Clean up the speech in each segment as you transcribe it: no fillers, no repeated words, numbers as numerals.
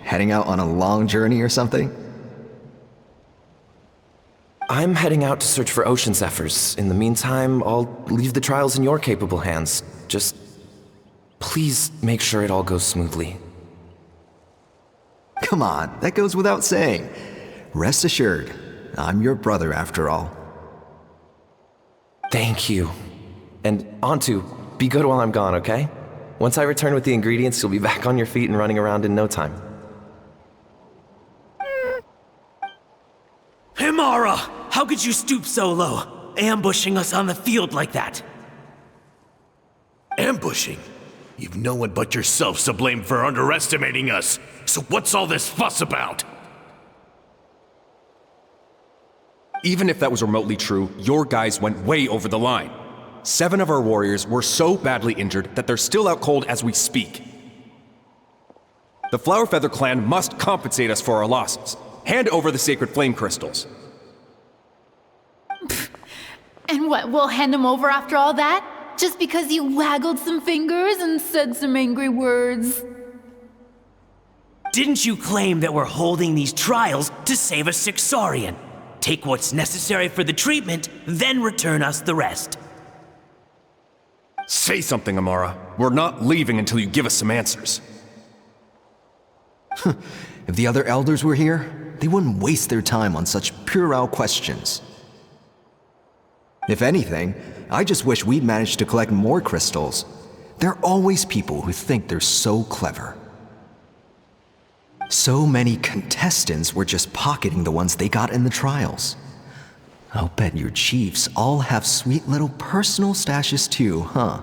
Heading out on a long journey or something? I'm heading out to search for ocean zephyrs. In the meantime, I'll leave the trials in your capable hands. Just please make sure it all goes smoothly. Come on, that goes without saying. Rest assured, I'm your brother after all. Thank you. And Antu, be good while I'm gone, okay? Once I return with the ingredients, you'll be back on your feet and running around in no time. Himara! How could you stoop so low, ambushing us on the field like that? Ambushing? You've no one but yourself to blame for underestimating us. So what's all this fuss about? Even if that was remotely true, your guys went way over the line. 7 of our warriors were so badly injured that they're still out cold as we speak. The Flower Feather clan must compensate us for our losses. Hand over the sacred flame crystals. And what, we'll hand them over after all that? Just because you waggled some fingers and said some angry words? Didn't you claim that we're holding these trials to save a sick Saurian? Take what's necessary for the treatment, then return us the rest. Say something, Amara. We're not leaving until you give us some answers. If the other elders were here, they wouldn't waste their time on such puerile questions. If anything, I just wish we'd managed to collect more crystals. There are always people who think they're so clever. So many contestants were just pocketing the ones they got in the trials. I'll bet your chiefs all have sweet little personal stashes too, huh?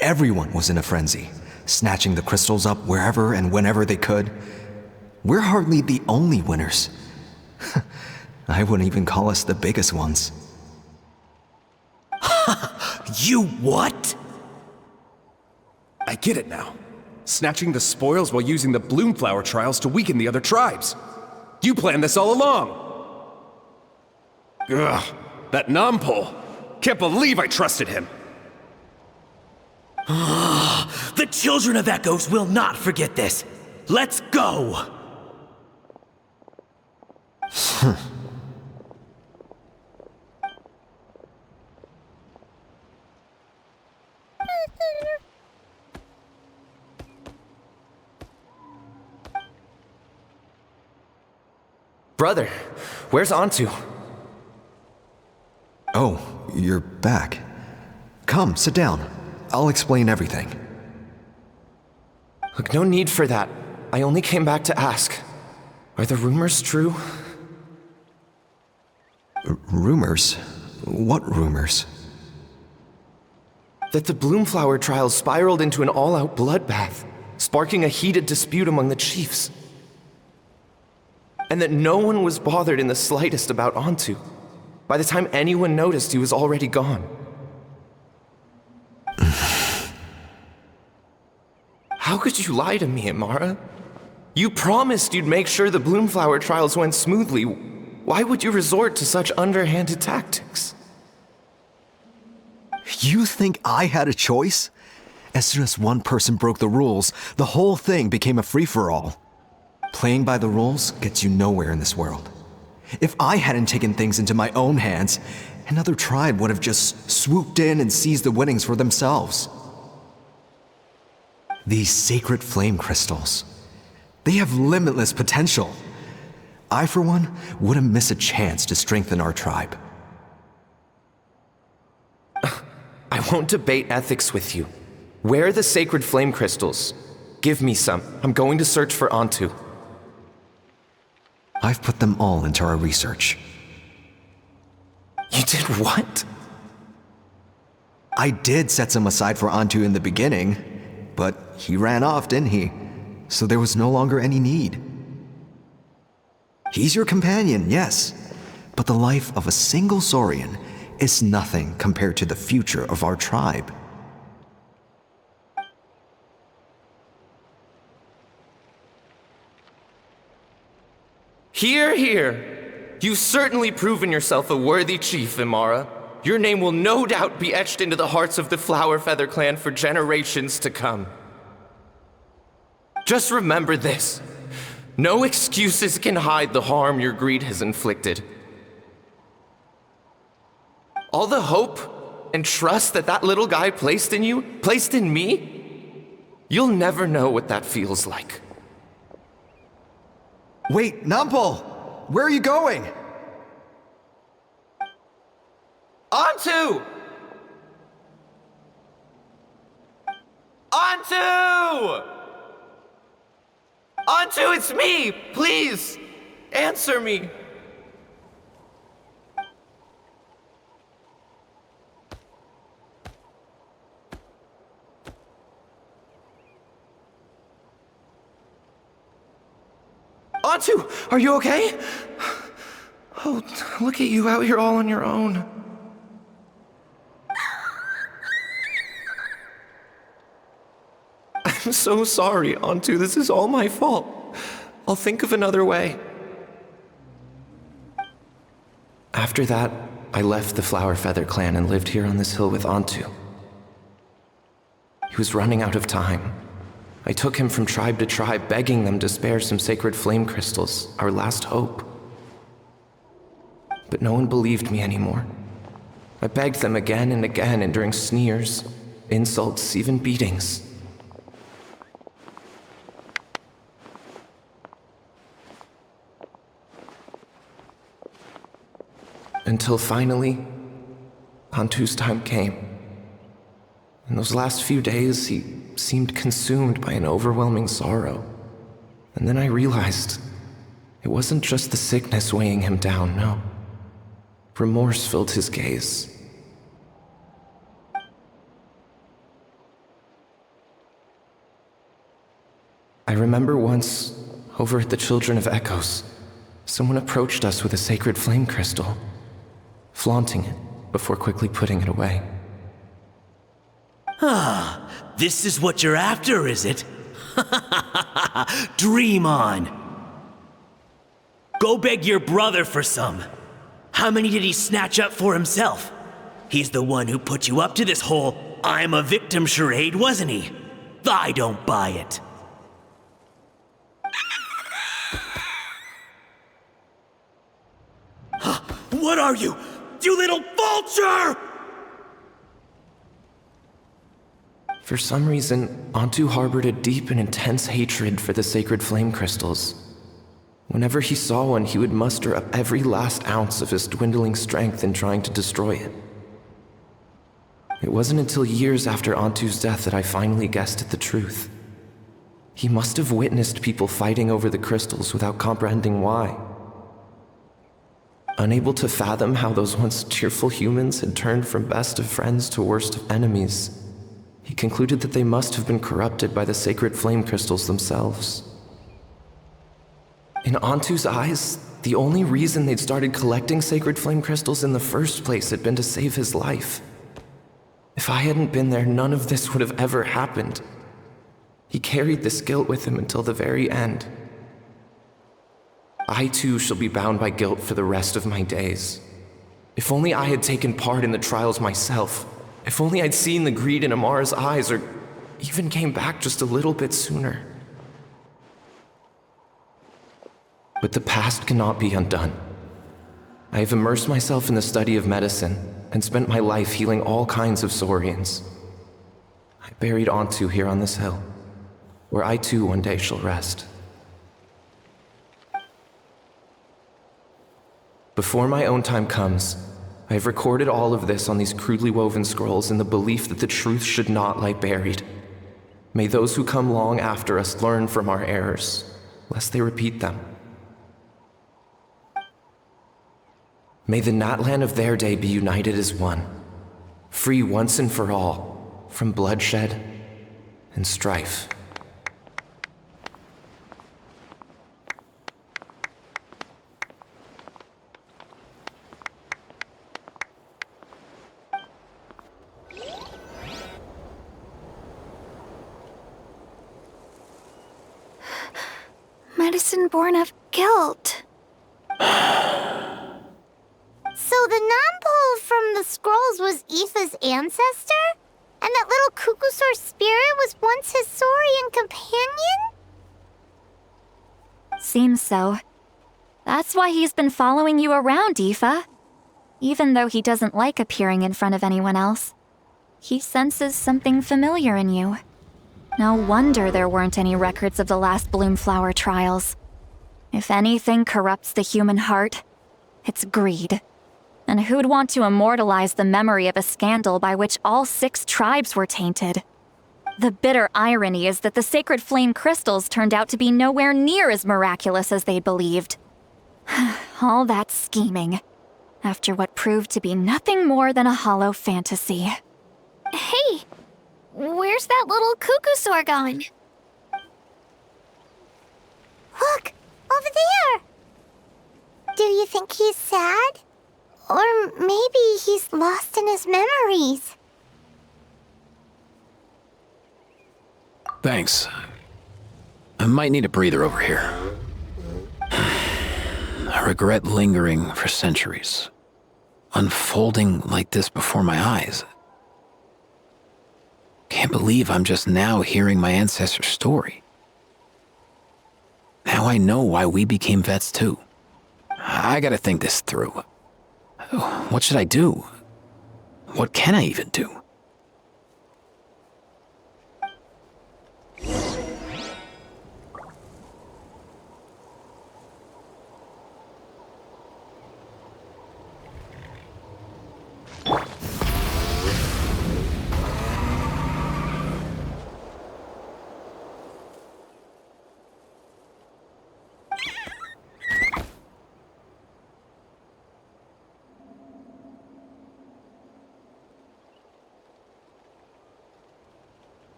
Everyone was in a frenzy, snatching the crystals up wherever and whenever they could. We're hardly the only winners. I wouldn't even call us the biggest ones. You what? I get it now. Snatching the spoils while using the Bloomflower trials to weaken the other tribes. You planned this all along. Ugh, that Nampol. Can't believe I trusted him. The children of Echoes will not forget this. Let's go! Brother, where's Antu? Oh, you're back. Come, sit down. I'll explain everything. Look, no need for that. I only came back to ask. Are the rumors true? Rumors? What rumors? That the Bloomflower trials spiraled into an all-out bloodbath, sparking a heated dispute among the chiefs. And that no one was bothered in the slightest about Antu. By the time anyone noticed, he was already gone. How could you lie to me, Amara? You promised you'd make sure the Bloomflower trials went smoothly. Why would you resort to such underhanded tactics? You think I had a choice? As soon as one person broke the rules, the whole thing became a free-for-all. Playing by the rules gets you nowhere in this world. If I hadn't taken things into my own hands, another tribe would have just swooped in and seized the winnings for themselves. These sacred flame crystals, they have limitless potential. I, for one, wouldn't miss a chance to strengthen our tribe. I won't debate ethics with you. Where are the sacred flame crystals? Give me some. I'm going to search for Antu. I've put them all into our research. You did what? I did set some aside for Antu in the beginning, but he ran off, didn't he? So there was no longer any need. He's your companion, yes, but the life of a single Saurian is nothing compared to the future of our tribe. Hear, hear! You've certainly proven yourself a worthy chief, Imara. Your name will no doubt be etched into the hearts of the Flower Feather clan for generations to come. Just remember this. No excuses can hide the harm your greed has inflicted. All the hope and trust that little guy placed in you, placed in me, you'll never know what that feels like. Wait, Nampal! Where are you going? Onto! Onto! Onto, it's me! Please! Answer me! Onto, are you okay? Oh, look at you out here all on your own. I'm so sorry, Onto. This is all my fault. I'll think of another way. After that, I left the Flower Feather clan and lived here on this hill with Onto. He was running out of time. I took him from tribe to tribe, begging them to spare some sacred flame crystals, our last hope. But no one believed me anymore. I begged them again and again, enduring sneers, insults, even beatings. Until finally, Onto's time came. In those last few days, he seemed consumed by an overwhelming sorrow. And then I realized it wasn't just the sickness weighing him down, no. Remorse filled his gaze. I remember once, over at the Children of Echoes, someone approached us with a sacred flame crystal, flaunting it before quickly putting it away. Ah, this is what you're after, is it? Dream on. Go beg your brother for some. How many did he snatch up for himself? He's the one who put you up to this whole I'm a victim charade, wasn't he? I don't buy it. What are you? You little vulture! For some reason, Onto harbored a deep and intense hatred for the sacred flame crystals. Whenever he saw one, he would muster up every last ounce of his dwindling strength in trying to destroy it. It wasn't until years after Onto's death that I finally guessed at the truth. He must have witnessed people fighting over the crystals without comprehending why. Unable to fathom how those once cheerful humans had turned from best of friends to worst of enemies, he concluded that they must have been corrupted by the sacred flame crystals themselves. In Onto's eyes, the only reason they'd started collecting sacred flame crystals in the first place had been to save his life. If I hadn't been there, none of this would have ever happened. He carried this guilt with him until the very end. I too shall be bound by guilt for the rest of my days. If only I had taken part in the trials myself. If only I'd seen the greed in Amara's eyes, or even came back just a little bit sooner. But the past cannot be undone. I have immersed myself in the study of medicine and spent my life healing all kinds of Saurians. I buried Onto here on this hill, where I too one day shall rest. Before my own time comes, I have recorded all of this on these crudely woven scrolls in the belief that the truth should not lie buried. May those who come long after us learn from our errors, lest they repeat them. May the Natlan of their day be united as one, free once and for all from bloodshed and strife. Medicine born of guilt. So the non-pole from the scrolls was Aoife's ancestor? And that little Kukusaur spirit was once his Saurian companion? Seems so. That's why he's been following you around, Aoife. Even though he doesn't like appearing in front of anyone else, he senses something familiar in you. No wonder there weren't any records of the last Bloomflower trials. If anything corrupts the human heart, it's greed. And who'd want to immortalize the memory of a scandal by which all 6 tribes were tainted? The bitter irony is that the sacred flame crystals turned out to be nowhere near as miraculous as they'd believed. All that scheming, after what proved to be nothing more than a hollow fantasy. Hey, where's that little cuckoo gone? Look, over there! Do you think he's sad? Or maybe he's lost in his memories? Thanks. I might need a breather over here. I regret lingering for centuries, unfolding like this before my eyes. Can't believe I'm just now hearing my ancestor's story. Now I know why we became vets too. I gotta think this through. What should I do? What can I even do?